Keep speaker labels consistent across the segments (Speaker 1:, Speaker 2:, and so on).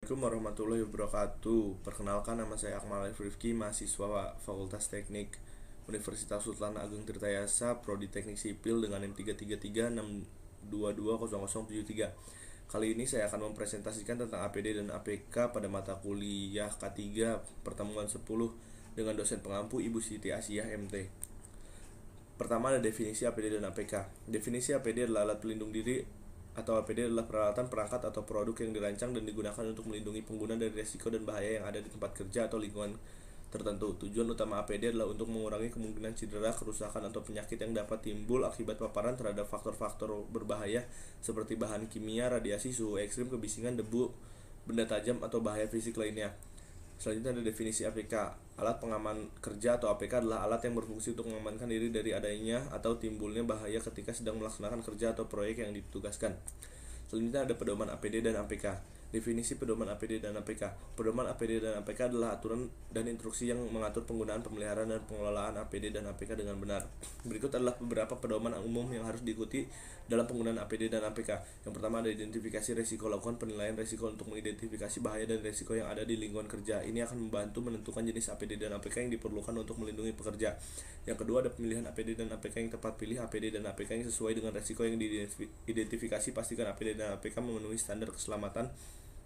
Speaker 1: Assalamualaikum warahmatullahi wabarakatuh. Perkenalkan, nama saya Akmal Arif Rifki, mahasiswa Fakultas Teknik Universitas Sultan Ageng Tirtayasa, Prodi Teknik Sipil dengan M33362200073. Kali ini saya akan mempresentasikan tentang APD dan APK pada mata kuliah K3 pertemuan 10 dengan dosen pengampu Ibu Siti Asiyah MT. Pertama ada definisi APD dan APK. Definisi APD adalah alat pelindung diri atau APD adalah peralatan, perangkat, atau produk yang dirancang dan digunakan untuk melindungi pengguna dari risiko dan bahaya yang ada di tempat kerja atau lingkungan tertentu. Tujuan utama APD adalah untuk mengurangi kemungkinan cedera, kerusakan, atau penyakit yang dapat timbul akibat paparan terhadap faktor-faktor berbahaya seperti bahan kimia, radiasi, suhu ekstrim, kebisingan, debu, benda tajam, atau bahaya fisik lainnya. Selanjutnya ada definisi APK. Alat pengaman kerja atau APK adalah alat yang berfungsi untuk mengamankan diri dari adanya atau timbulnya bahaya ketika sedang melaksanakan kerja atau proyek yang ditugaskan. Selanjutnya ada pedoman APD dan APK. Definisi pedoman APD dan APK. Pedoman APD dan APK adalah aturan dan instruksi yang mengatur penggunaan, pemeliharaan, dan pengelolaan APD dan APK dengan benar. Berikut adalah beberapa pedoman umum yang harus diikuti dalam penggunaan APD dan APK. Yang pertama ada identifikasi risiko. Lakukan penilaian risiko untuk mengidentifikasi bahaya dan risiko yang ada di lingkungan kerja. Ini akan membantu menentukan jenis APD dan APK yang diperlukan untuk melindungi pekerja. Yang kedua ada pemilihan APD dan APK yang tepat. Pilih APD dan APK yang sesuai dengan risiko yang diidentifikasi. Pastikan APD dan APK memenuhi standar keselamatan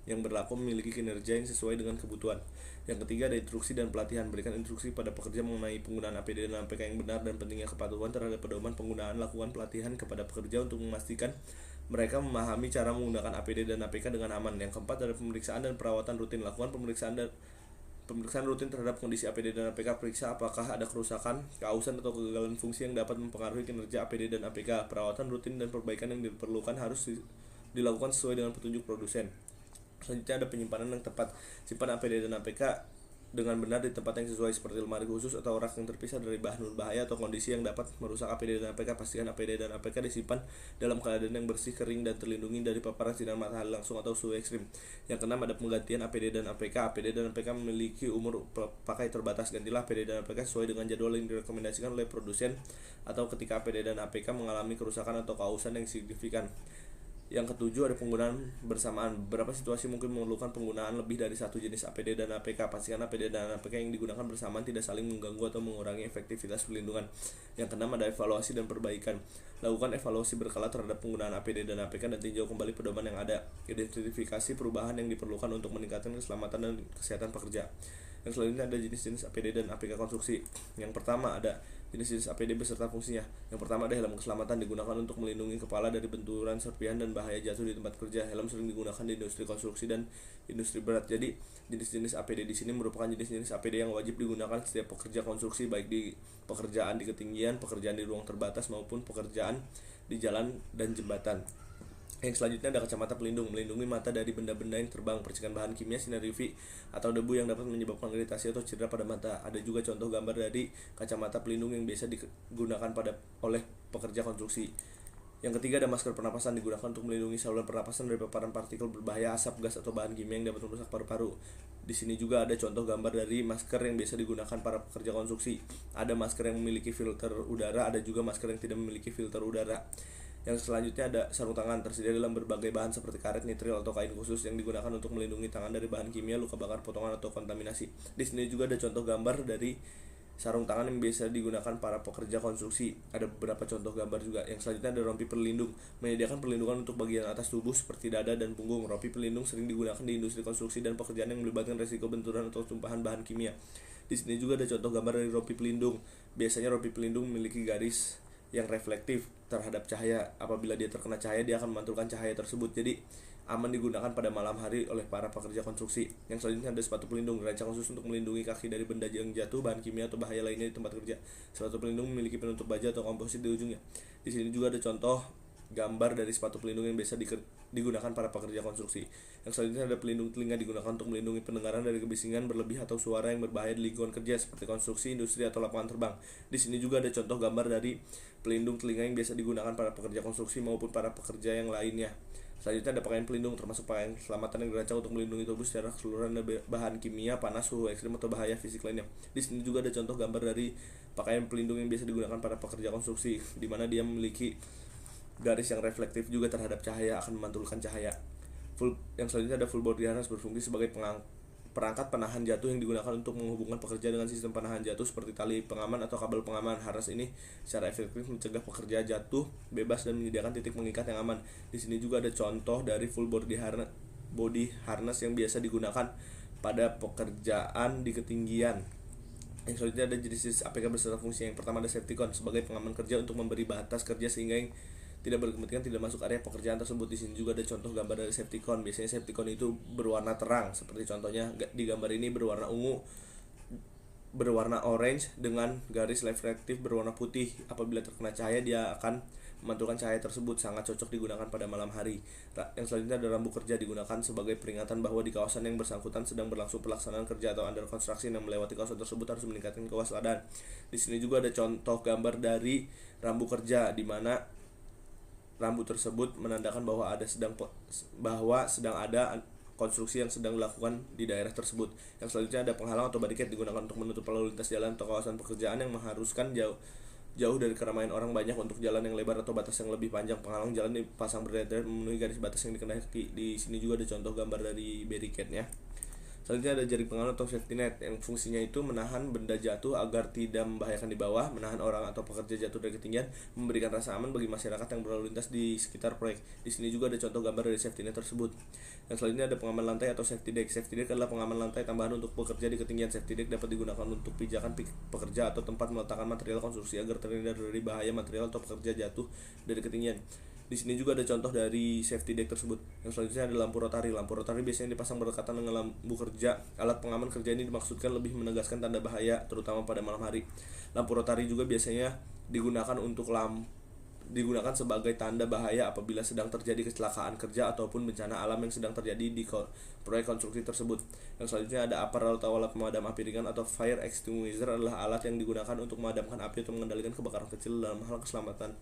Speaker 1: yang berlaku, memiliki kinerja yang sesuai dengan kebutuhan. Yang ketiga ada instruksi dan pelatihan. Berikan instruksi pada pekerja mengenai penggunaan APD dan APK yang benar dan pentingnya kepatuhan terhadap pedoman penggunaan. Lakukan pelatihan kepada pekerja untuk memastikan mereka memahami cara menggunakan APD dan APK dengan aman. Yang keempat ada pemeriksaan dan perawatan rutin. Lakukan pemeriksaan rutin terhadap kondisi APD dan APK. Periksa apakah ada kerusakan, keausan, atau kegagalan fungsi yang dapat mempengaruhi kinerja APD dan APK. Perawatan rutin dan perbaikan yang diperlukan harus dilakukan sesuai dengan petunjuk produsen. Selanjutnya ada penyimpanan yang tepat. Simpan APD dan APK dengan benar di tempat yang sesuai seperti lemari khusus atau rak yang terpisah dari bahan berbahaya atau kondisi yang dapat merusak APD dan APK. Pastikan APD dan APK disimpan dalam keadaan yang bersih, kering, dan terlindungi dari paparan sinar matahari langsung atau suhu ekstrim. Yang keenam ada penggantian APD dan APK. APD dan APK memiliki umur pakai terbatas. Gantilah APD dan APK sesuai dengan jadwal yang direkomendasikan oleh produsen atau ketika APD dan APK mengalami kerusakan atau keausan yang signifikan. Yang ketujuh ada penggunaan bersamaan. Beberapa situasi mungkin memerlukan penggunaan lebih dari satu jenis APD dan APK. Pastikan APD dan APK yang digunakan bersamaan tidak saling mengganggu atau mengurangi efektivitas perlindungan. Yang keenam ada evaluasi dan perbaikan. Lakukan evaluasi berkala terhadap penggunaan APD dan APK dan tinjau kembali pedoman yang ada. Identifikasi perubahan yang diperlukan untuk meningkatkan keselamatan dan kesehatan pekerja. Yang selanjutnya ada jenis-jenis APD dan APK konstruksi. Yang pertama ada jenis-jenis APD beserta fungsinya. Yang pertama ada helm keselamatan, digunakan untuk melindungi kepala dari benturan, serpihan, dan bahaya jatuh di tempat kerja. Helm sering digunakan di industri konstruksi dan industri berat. Jadi jenis-jenis APD di sini merupakan jenis-jenis APD yang wajib digunakan setiap pekerja konstruksi, baik di pekerjaan di ketinggian, pekerjaan di ruang terbatas, maupun pekerjaan di jalan dan jembatan. Yang selanjutnya ada kacamata pelindung, melindungi mata dari benda-benda yang terbang, percikan bahan kimia, sinar UV, atau debu yang dapat menyebabkan iritasi atau cedera pada mata. Ada juga contoh gambar dari kacamata pelindung yang biasa digunakan oleh pekerja konstruksi. Yang ketiga ada masker pernapasan, digunakan untuk melindungi saluran pernapasan dari paparan partikel berbahaya, asap, gas, atau bahan kimia yang dapat merusak paru-paru. Di sini juga ada contoh gambar dari masker yang biasa digunakan para pekerja konstruksi. Ada masker yang memiliki filter udara, ada juga masker yang tidak memiliki filter udara. Yang selanjutnya ada sarung tangan, tersedia dalam berbagai bahan seperti karet, nitril, atau kain khusus yang digunakan untuk melindungi tangan dari bahan kimia, luka bakar, potongan, atau kontaminasi. Di sini juga ada contoh gambar dari sarung tangan yang biasa digunakan para pekerja konstruksi. Ada beberapa contoh gambar juga. Yang selanjutnya ada rompi pelindung, menyediakan perlindungan untuk bagian atas tubuh seperti dada dan punggung. Rompi pelindung sering digunakan di industri konstruksi dan pekerjaan yang melibatkan risiko benturan atau tumpahan bahan kimia. Di sini juga ada contoh gambar dari rompi pelindung. Biasanya rompi pelindung memiliki garis yang reflektif terhadap cahaya. Apabila dia terkena cahaya, dia akan memantulkan cahaya tersebut. Jadi aman digunakan pada malam hari oleh para pekerja konstruksi. Yang selanjutnya ada sepatu pelindung, dirancang khusus untuk melindungi kaki dari benda yang jatuh, bahan kimia, atau bahaya lainnya di tempat kerja. Sepatu pelindung memiliki penutup baja atau komposit di ujungnya. Di sini juga ada contoh gambar dari sepatu pelindung yang biasa digunakan para pekerja konstruksi. Yang selanjutnya ada pelindung telinga, digunakan untuk melindungi pendengaran dari kebisingan berlebih atau suara yang berbahaya di lingkungan kerja seperti konstruksi, industri, atau lapangan terbang. Di sini juga ada contoh gambar dari pelindung telinga yang biasa digunakan para pekerja konstruksi maupun para pekerja yang lainnya. Selanjutnya ada pakaian pelindung, termasuk pakaian keselamatan yang dirancang untuk melindungi tubuh secara keseluruhan dari bahan kimia, panas, suhu ekstrim, atau bahaya fisik lainnya. Di sini juga ada contoh gambar dari pakaian pelindung yang biasa digunakan para pekerja konstruksi, di mana dia memiliki garis yang reflektif juga terhadap cahaya, akan memantulkan cahaya. Yang selanjutnya ada full body harness, berfungsi sebagai perangkat penahan jatuh yang digunakan untuk menghubungkan pekerja dengan sistem penahan jatuh seperti tali pengaman atau kabel pengaman. Harness ini secara efektif mencegah pekerja jatuh bebas dan menyediakan titik mengikat yang aman. Di sini juga ada contoh dari full body harness yang biasa digunakan pada pekerjaan di ketinggian. Yang selanjutnya ada jenis APK beserta fungsi. Yang pertama ada safety cone sebagai pengaman kerja untuk memberi batas kerja sehingga yang tidak berkepentingan tidak masuk area pekerjaan tersebut. Di sini juga ada contoh gambar dari safety cone. Biasanya safety cone itu berwarna terang, seperti contohnya di gambar ini berwarna ungu, berwarna orange dengan garis reflektif berwarna putih. Apabila terkena cahaya dia akan memantulkan cahaya tersebut, sangat cocok digunakan pada malam hari. Yang selanjutnya ada rambu kerja, digunakan sebagai peringatan bahwa di kawasan yang bersangkutan sedang berlangsung pelaksanaan kerja atau under construction, yang melewati kawasan tersebut harus meningkatkan kewaspadaan. Di sini juga ada contoh gambar dari rambu kerja, di mana rambu tersebut menandakan bahwa sedang ada konstruksi yang sedang dilakukan di daerah tersebut. Yang selanjutnya ada penghalang atau barricade, digunakan untuk menutup lalu lintas jalan atau kawasan pekerjaan yang mengharuskan jauh dari keramaian orang banyak untuk jalan yang lebar atau batas yang lebih panjang. Penghalang jalan dipasang berderet-deret memenuhi garis batas yang dikehendaki. Di sini juga ada contoh gambar dari barricade-nya. Selanjutnya ada jaring pengaman atau safety net, yang fungsinya itu menahan benda jatuh agar tidak membahayakan di bawah, menahan orang atau pekerja jatuh dari ketinggian, memberikan rasa aman bagi masyarakat yang berlalu lintas di sekitar proyek. Di sini juga ada contoh gambar dari safety net tersebut. Yang selanjutnya ada pengaman lantai atau safety deck. Safety deck adalah pengaman lantai tambahan untuk bekerja di ketinggian. Safety deck dapat digunakan untuk pijakan pekerja atau tempat meletakkan material konstruksi agar terhindar dari bahaya material atau pekerja jatuh dari ketinggian. Di sini juga ada contoh dari safety deck tersebut. Yang selanjutnya ada lampu rotari. Lampu rotari biasanya dipasang berdekatan dengan lampu kerja. Alat pengaman kerja ini dimaksudkan lebih menegaskan tanda bahaya, terutama pada malam hari. Lampu rotari juga biasanya digunakan sebagai tanda bahaya apabila sedang terjadi kecelakaan kerja ataupun bencana alam yang sedang terjadi di proyek konstruksi tersebut. Yang selanjutnya ada APR atau alat pemadam api ringan atau fire extinguisher, adalah alat yang digunakan untuk memadamkan api atau mengendalikan kebakaran kecil dalam hal keselamatan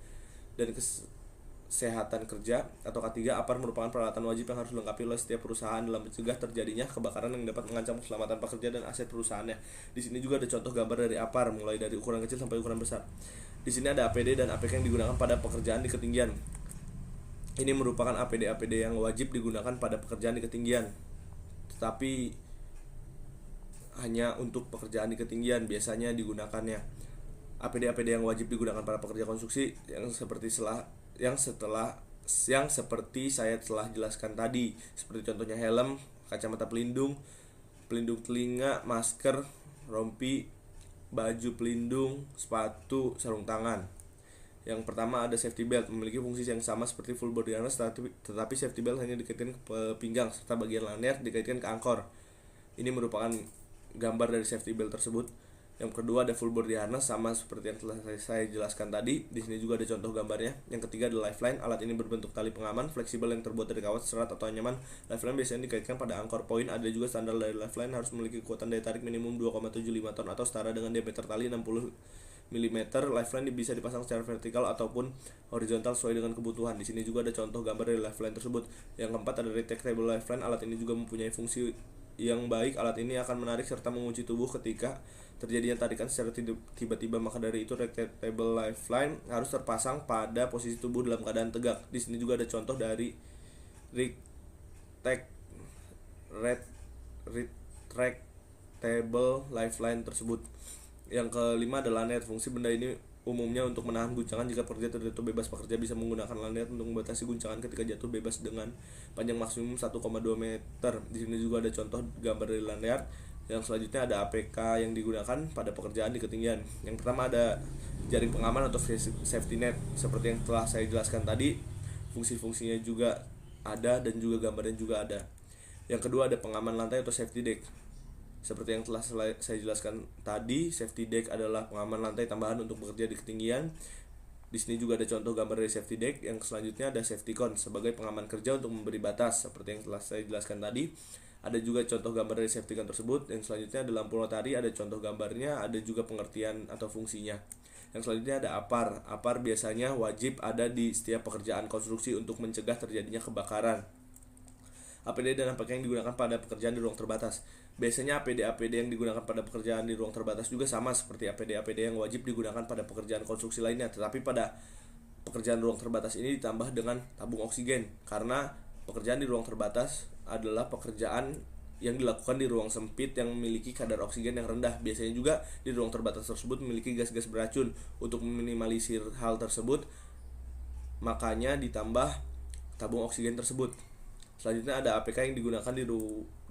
Speaker 1: dan kesehatan kerja. Atau ketiga, APAR merupakan peralatan wajib yang harus dilengkapi oleh setiap perusahaan dalam mencegah terjadinya kebakaran yang dapat mengancam keselamatan pekerja dan aset perusahaannya. Di sini juga ada contoh gambar dari APAR, mulai dari ukuran kecil sampai ukuran besar. Di sini ada APD dan APK yang digunakan pada pekerjaan di ketinggian. Ini merupakan APD yang wajib digunakan pada pekerjaan di ketinggian, tetapi hanya untuk pekerjaan di ketinggian biasanya digunakannya. APD yang wajib digunakan para pekerja konstruksi yang seperti saya telah jelaskan tadi, seperti contohnya helm, kacamata pelindung telinga, masker, rompi, baju pelindung, sepatu, sarung tangan. Yang pertama ada safety belt, memiliki fungsi yang sama seperti full body harness, tetapi safety belt hanya dikaitkan ke pinggang serta bagian lanyard dikaitkan ke angkor. Ini merupakan gambar dari safety belt tersebut. Yang kedua ada full body harness, sama seperti yang telah saya jelaskan tadi. Di sini juga ada contoh gambarnya. Yang ketiga ada lifeline. Alat ini berbentuk tali pengaman fleksibel yang terbuat dari kawat, serat atau anyaman. Lifeline biasanya dikaitkan pada anchor point. Ada juga standar dari lifeline, harus memiliki kekuatan daya tarik minimum 2,75 ton atau setara dengan diameter tali 60 mm. Lifeline bisa dipasang secara vertikal ataupun horizontal sesuai dengan kebutuhan. Di sini juga ada contoh gambar dari lifeline tersebut. Yang keempat ada retractable lifeline. Alat ini juga mempunyai fungsi yang baik. Alat ini akan menarik serta mengunci tubuh ketika terjadinya tarikan secara tiba-tiba. Maka dari itu retractable lifeline harus terpasang pada posisi tubuh dalam keadaan tegak. Di sini juga ada contoh dari retractable lifeline tersebut. Yang kelima adalah lanyard. Fungsi benda ini umumnya untuk menahan guncangan. Jika pekerja terjatuh bebas, pekerja bisa menggunakan lanyard untuk membatasi guncangan ketika jatuh bebas dengan panjang maksimum 1,2 meter. Di sini juga ada contoh gambar dari lanyard. Yang selanjutnya ada APK yang digunakan pada pekerjaan di ketinggian. Yang pertama ada jaring pengaman atau safety net, seperti yang telah saya jelaskan tadi. Fungsi-fungsinya juga ada dan juga gambarnya juga ada. Yang kedua ada pengaman lantai atau safety deck. Seperti yang telah saya jelaskan tadi, safety deck adalah pengaman lantai tambahan untuk bekerja di ketinggian. Di sini juga ada contoh gambar dari safety deck. Yang selanjutnya ada safety cone sebagai pengaman kerja untuk memberi batas, seperti yang telah saya jelaskan tadi. Ada juga contoh gambar dari safety cone tersebut. Yang selanjutnya ada lampu rotari, ada contoh gambarnya, ada juga pengertian atau fungsinya. Yang selanjutnya ada APAR. APAR biasanya wajib ada di setiap pekerjaan konstruksi untuk mencegah terjadinya kebakaran. APD dan APK yang digunakan pada pekerjaan di ruang terbatas. Biasanya APD yang digunakan pada pekerjaan di ruang terbatas juga sama seperti APD yang wajib digunakan pada pekerjaan konstruksi lainnya. Tetapi pada pekerjaan ruang terbatas ini ditambah dengan tabung oksigen, karena Pekerjaan di ruang terbatas adalah pekerjaan yang dilakukan di ruang sempit yang memiliki kadar oksigen yang rendah. Biasanya juga di ruang terbatas tersebut memiliki gas-gas beracun. Untuk meminimalisir hal tersebut, makanya ditambah tabung oksigen tersebut. Selanjutnya ada APK yang digunakan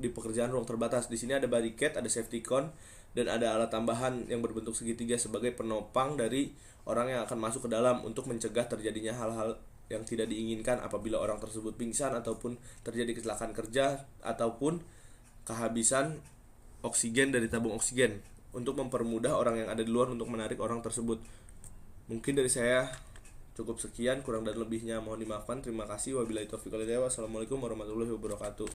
Speaker 1: di pekerjaan ruang terbatas. Di sini ada barricade, ada safety cone, dan ada alat tambahan yang berbentuk segitiga sebagai penopang dari orang yang akan masuk ke dalam untuk mencegah terjadinya hal-hal yang tidak diinginkan apabila orang tersebut pingsan ataupun terjadi kecelakaan kerja ataupun kehabisan oksigen dari tabung oksigen, untuk mempermudah orang yang ada di luar untuk menarik orang tersebut. Mungkin dari saya cukup sekian, kurang dan lebihnya mohon dimaafkan. Terima kasih. Wabillahi taufiq wal hidayah. Wassalamualaikum warahmatullahi wabarakatuh.